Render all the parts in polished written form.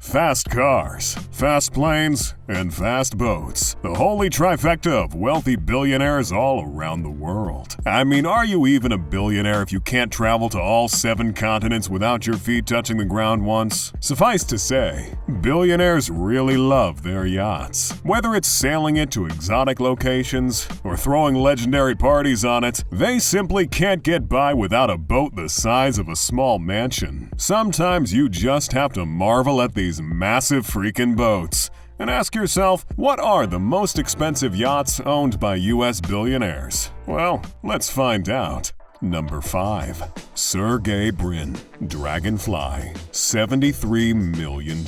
fast cars, fast planes, and fast boats. The holy trifecta of wealthy billionaires all around the world. I mean, are you even a billionaire if you can't travel to all 7 continents without your feet touching the ground once? Suffice to say, billionaires really love their yachts. Whether it's sailing it to exotic locations or throwing legendary parties on it, they simply can't get by without a boat the size of a small mansion. Sometimes you just have to marvel at these massive freaking boats and ask yourself, what are the most expensive yachts owned by US billionaires? Well, let's find out. Number 5. Sergey Brin, Dragonfly, $73 million.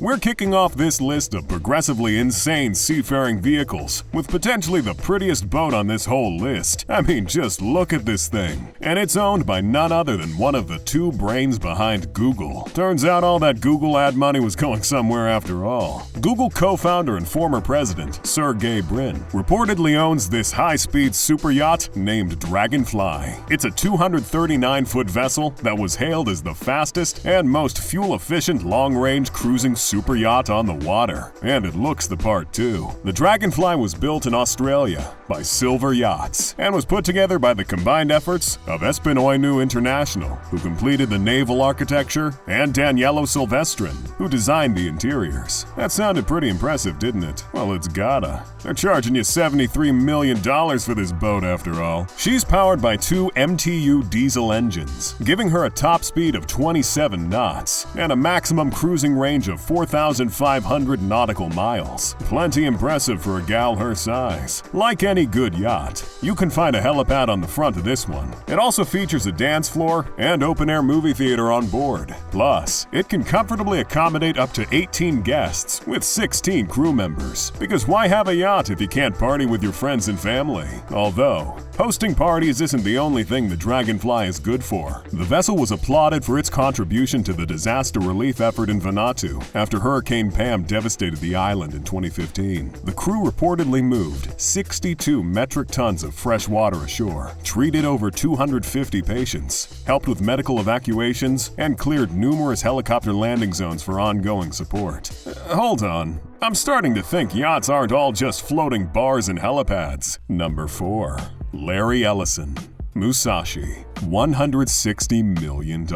We're kicking off this list of progressively insane seafaring vehicles with potentially the prettiest boat on this whole list. I mean, just look at this thing. And it's owned by none other than one of the 2 brains behind Google. Turns out all that Google ad money was going somewhere after all. Google co-founder and former president, Sergey Brin, reportedly owns this high-speed super yacht named Dragonfly. It's a 239-foot vessel that was hailed as the fastest and most fuel-efficient long-range cruising super yacht on the water. And it looks the part too. The Dragonfly was built in Australia by Silver Yachts and was put together by the combined efforts of Espinoy International, who completed the naval architecture, and Daniello Silvestrin, who designed the interiors. That sounded pretty impressive, didn't it? Well, it's gotta. They're charging you $73 million for this boat after all. She's powered by 2 MTU diesel engines, giving her a top speed of 27 knots and a maximum cruising range of 4,500 nautical miles. Plenty impressive for a gal her size. Like any good yacht, you can find a helipad on the front of this one. It also features a dance floor and open-air movie theater on board. Plus, it can comfortably accommodate up to 18 guests with 16 crew members. Because why have a yacht if you can't party with your friends and family? Although, hosting parties isn't the only thing the Dragonfly is good for. The vessel was applauded for its contribution to the disaster relief effort in Vanuatu after Hurricane Pam devastated the island in 2015. The crew reportedly moved 62 metric tons of fresh water ashore, treated over 250 patients, helped with medical evacuations, and cleared numerous helicopter landing zones for ongoing support. Hold on. I'm starting to think yachts aren't all just floating bars and helipads. Number 4. Larry Ellison, Musashi, $160 million.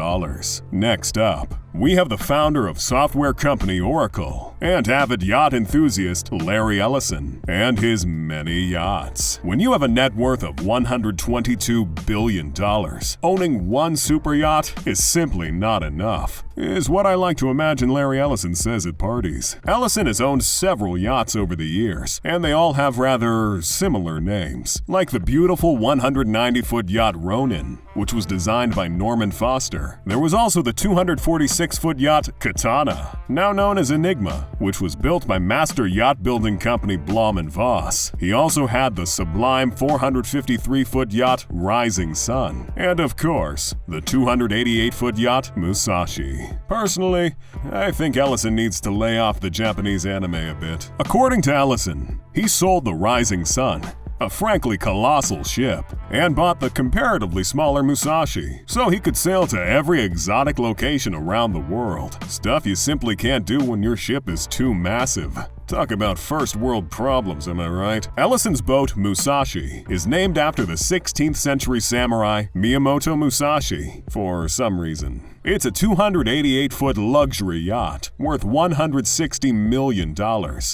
Next up, we have the founder of software company Oracle and avid yacht enthusiast Larry Ellison and his many yachts. When you have a net worth of $122 billion, owning one super yacht is simply not enough, is what I like to imagine Larry Ellison says at parties. Ellison has owned several yachts over the years, and they all have rather similar names, like the beautiful 190-foot yacht Ronin, which was designed by Norman Foster. There was also the 246-foot yacht Katana, now known as Enigma, which was built by master yacht building company Blom & Voss. He also had the sublime 453-foot yacht Rising Sun, and of course, the 288-foot yacht Musashi. Personally, I think Ellison needs to lay off the Japanese anime a bit. According to Ellison, he sold the Rising Sun, a frankly colossal ship, and bought the comparatively smaller Musashi, so he could sail to every exotic location around the world. Stuff you simply can't do when your ship is too massive. Talk about first world problems, am I right? Ellison's boat, Musashi, is named after the 16th century samurai Miyamoto Musashi, for some reason. It's a 288-foot luxury yacht worth $160 million,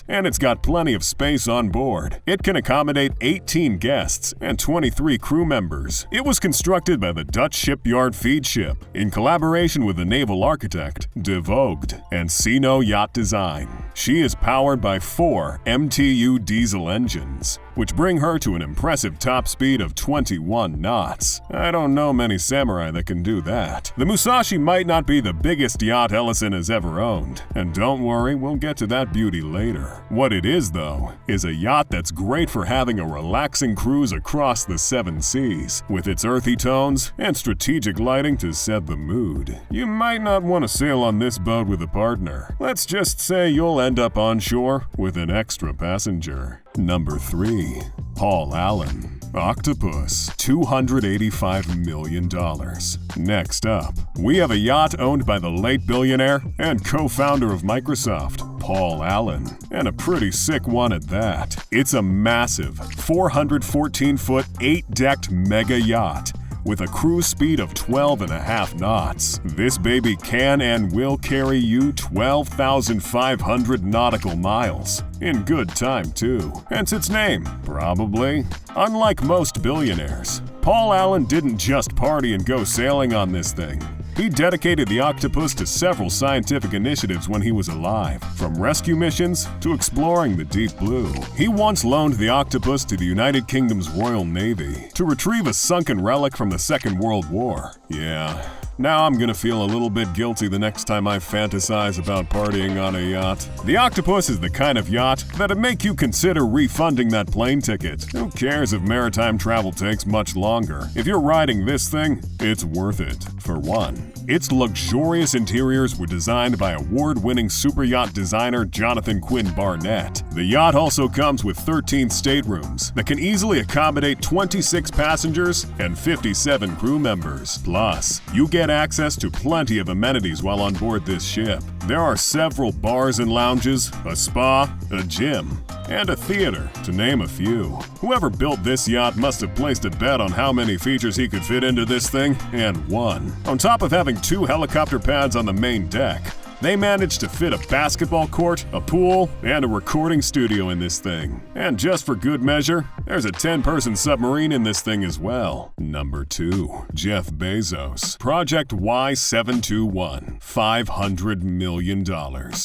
and it's got plenty of space on board. It can accommodate 18 guests and 23 crew members. It was constructed by the Dutch shipyard Feed Ship in collaboration with the naval architect De Voogd and Sino Yacht Design. She is powered by 4 MTU diesel engines, which bring her to an impressive top speed of 21 knots. I don't know many samurai that can do that. The Musashi might not be the biggest yacht Ellison has ever owned, and don't worry, we'll get to that beauty later. What it is, though, is a yacht that's great for having a relaxing cruise across the 7 seas, with its earthy tones and strategic lighting to set the mood. You might not want to sail on this boat with a partner. Let's just say you'll end up on shore with an extra passenger. Number 3. Paul Allen, Octopus, $285 million. Next up, we have a yacht owned by the late billionaire and co-founder of Microsoft, Paul Allen, and a pretty sick one at that. It's a massive 414-foot, 8-decked mega yacht with a cruise speed of 12.5 knots. This baby can and will carry you 12,500 nautical miles. In good time, too. Hence its name, probably. Unlike most billionaires, Paul Allen didn't just party and go sailing on this thing. He dedicated the Octopus to several scientific initiatives when he was alive, from rescue missions to exploring the deep blue. He once loaned the Octopus to the United Kingdom's Royal Navy to retrieve a sunken relic from the Second World War. Yeah. Now I'm gonna feel a little bit guilty the next time I fantasize about partying on a yacht. The Octopus is the kind of yacht that'd make you consider refunding that plane ticket. Who cares if maritime travel takes much longer? If you're riding this thing, it's worth it. For one, its luxurious interiors were designed by award-winning super yacht designer Jonathan Quinn Barnett. The yacht also comes with 13 staterooms that can easily accommodate 26 passengers and 57 crew members. Plus, you get access to plenty of amenities while on board this ship. There are several bars and lounges, a spa, a gym, and a theater, to name a few. Whoever built this yacht must have placed a bet on how many features he could fit into this thing, and won. On top of having 2 helicopter pads on the main deck, they managed to fit a basketball court, a pool, and a recording studio in this thing. And just for good measure, there's a 10-person submarine in this thing as well. Number 2. Jeff Bezos. Project Y721. $500 million.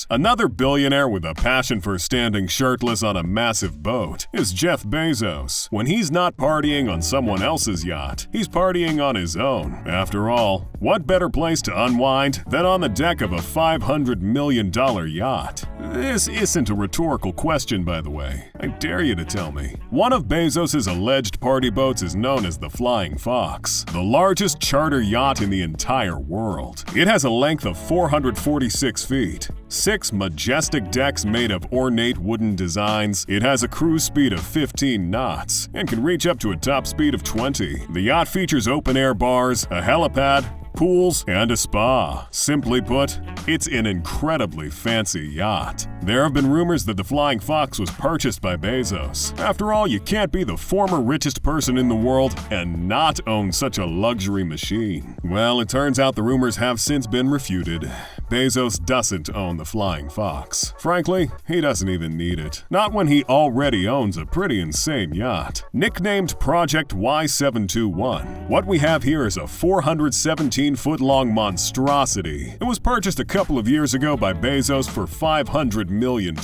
Another billionaire with a passion for standing shirtless on a massive boat is Jeff Bezos. When he's not partying on someone else's yacht, he's partying on his own. After all, what better place to unwind than on the deck of a $500 million yacht? This isn't a rhetorical question, by the way. I dare you to tell me. One of Bezos' alleged party boats is known as the Flying Fox, the largest charter yacht in the entire world. It has a length of 446 feet, 6 majestic decks made of ornate wooden designs. It has a cruise speed of 15 knots and can reach up to a top speed of 20. The yacht features open-air bars, a helipad, pools, and a spa. Simply put, it's an incredibly fancy yacht. There have been rumors that the Flying Fox was purchased by Bezos. After all, you can't be the former richest person in the world and not own such a luxury machine. Well, it turns out the rumors have since been refuted. Bezos doesn't own the Flying Fox. Frankly, he doesn't even need it. Not when he already owns a pretty insane yacht. Nicknamed Project Y721, what we have here is a 417-foot-long monstrosity. It was purchased a couple of years ago by Bezos for $500 million,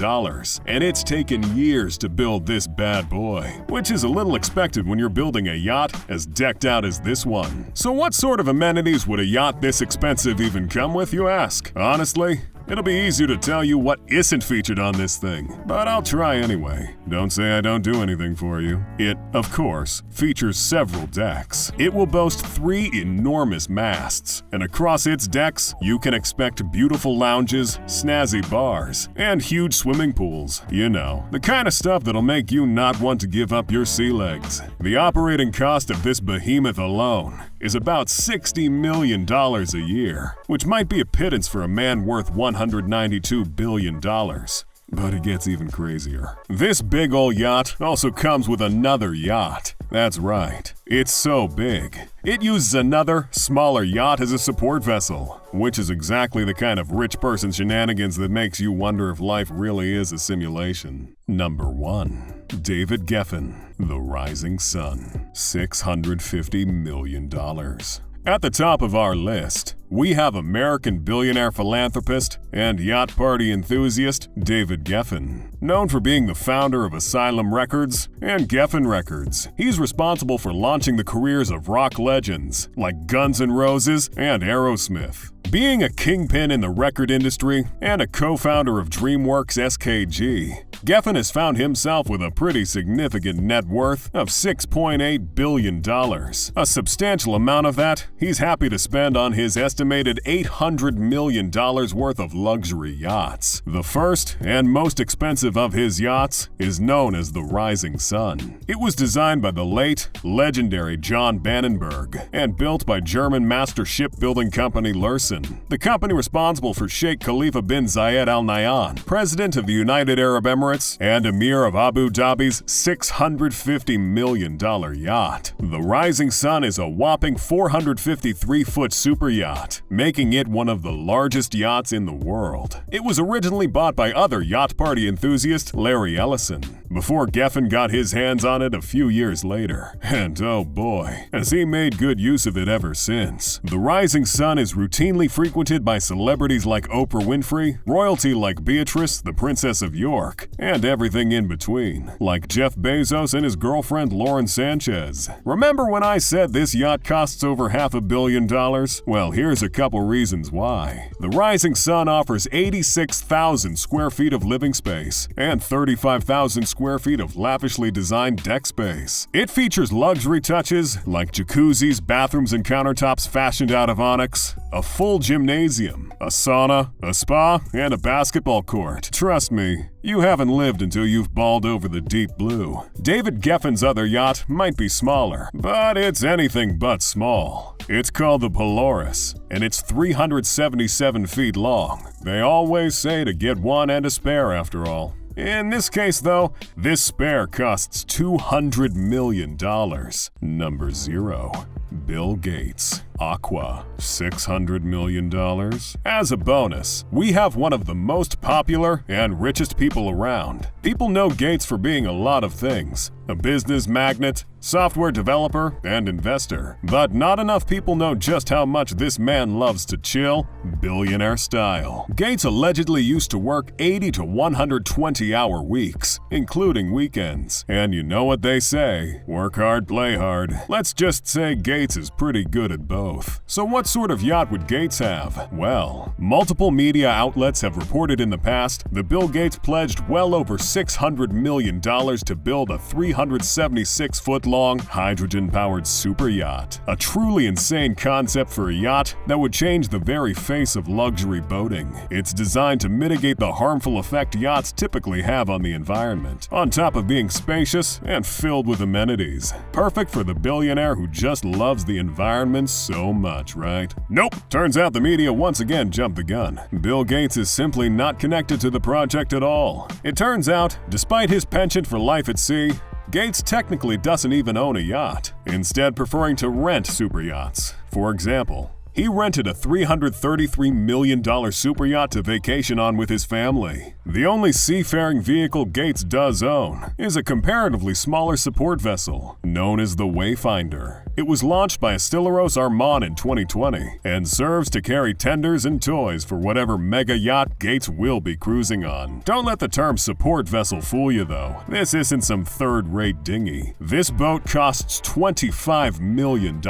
and it's taken years to build this bad boy, which is a little expected when you're building a yacht as decked out as this one. So what sort of amenities would a yacht this expensive even come with, you ask? Honestly, it'll be easier to tell you what isn't featured on this thing, but I'll try anyway. Don't say I don't do anything for you. It, of course, features several decks. It will boast 3 enormous masts, and across its decks, you can expect beautiful lounges, snazzy bars, and huge swimming pools. You know, the kind of stuff that'll make you not want to give up your sea legs. The operating cost of this behemoth alone is about $60 million a year, which might be a pittance for a man worth $192 billion. But it gets even crazier. This big ol' yacht also comes with another yacht. That's right, it's so big. It uses another, smaller yacht as a support vessel, which is exactly the kind of rich person shenanigans that makes you wonder if life really is a simulation. Number 1. David Geffen, The Rising Sun, $650 million. At the top of our list, we have American billionaire philanthropist and yacht party enthusiast David Geffen. Known for being the founder of Asylum Records and Geffen Records, he's responsible for launching the careers of rock legends like Guns N' Roses and Aerosmith. Being a kingpin in the record industry and a co-founder of DreamWorks SKG, Geffen has found himself with a pretty significant net worth of $6.8 billion. A substantial amount of that he's happy to spend on his estimated $800 million worth of luxury yachts. The first and most expensive of his yachts is known as the Rising Sun. It was designed by the late, legendary John Bannenberg and built by German master shipbuilding company Lürssen, the company responsible for Sheikh Khalifa bin Zayed Al Nahyan, President of the United Arab Emirates and Emir of Abu Dhabi's $650 million yacht. The Rising Sun is a whopping 453-foot super yacht, making it one of the largest yachts in the world. It was originally bought by other yacht party enthusiast Larry Ellison, before Geffen got his hands on it a few years later. And oh boy, has he made good use of it ever since. The Rising Sun is routinely frequented by celebrities like Oprah Winfrey, royalty like Beatrice, the Princess of York, and everything in between, like Jeff Bezos and his girlfriend Lauren Sanchez. Remember when I said this yacht costs over $500 million? Well, here's a couple reasons why. The Rising Sun offers 86,000 square feet of living space and 35,000 square feet of lavishly designed deck space. It features luxury touches like jacuzzis, bathrooms, and countertops fashioned out of onyx, a full gymnasium, a sauna, a spa, and a basketball court. Trust me, you haven't lived until you've balled over the deep blue. David Geffen's other yacht might be smaller, but it's anything but small. It's called the Polaris, and it's 377 feet long. They always say to get one and a spare after all. In this case, though, this spare costs $200 million. Number 0. Bill Gates. Aqua, $600 million. As a bonus, we have one of the most popular and richest people around. People know Gates for being a lot of things: a business magnate, software developer, and investor. But not enough people know just how much this man loves to chill, billionaire style. Gates allegedly used to work 80 to 120-hour weeks, including weekends. And you know what they say, work hard, play hard. Let's just say Gates is pretty good at both. So what sort of yacht would Gates have? Well, multiple media outlets have reported in the past that Bill Gates pledged well over $600 million to build a 376-foot-long, hydrogen-powered super yacht. A truly insane concept for a yacht that would change the very face of luxury boating. It's designed to mitigate the harmful effect yachts typically have on the environment, on top of being spacious and filled with amenities. Perfect for the billionaire who just loves the environment so much, right? Nope. Turns out the media once again jumped the gun. Bill Gates is simply not connected to the project at all. It turns out, despite his penchant for life at sea, Gates technically doesn't even own a yacht, instead preferring to rent super yachts. For example, he rented a $333 million super yacht to vacation on with his family. The only seafaring vehicle Gates does own is a comparatively smaller support vessel known as the Wayfinder. It was launched by Estileros Arman in 2020 and serves to carry tenders and toys for whatever mega yacht Gates will be cruising on. Don't let the term support vessel fool you though. This isn't some third-rate dinghy. This boat costs $25 million.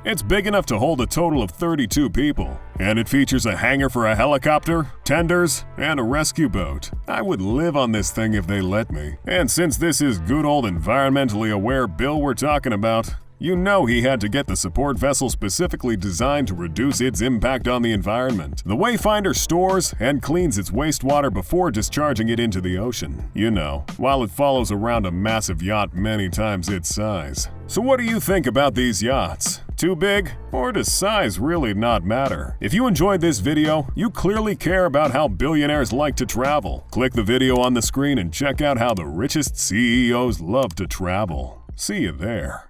It's big enough to hold a total of 32 people, and it features a hangar for a helicopter, tenders, and a rescue boat. I would live on this thing if they let me. And since this is good old environmentally aware Bill we're talking about, you know he had to get the support vessel specifically designed to reduce its impact on the environment. The Wayfinder stores and cleans its wastewater before discharging it into the ocean. You know, while it follows around a massive yacht many times its size. So what do you think about these yachts? Too big? Or does size really not matter? If you enjoyed this video, you clearly care about how billionaires like to travel. Click the video on the screen and check out how the richest CEOs love to travel. See you there.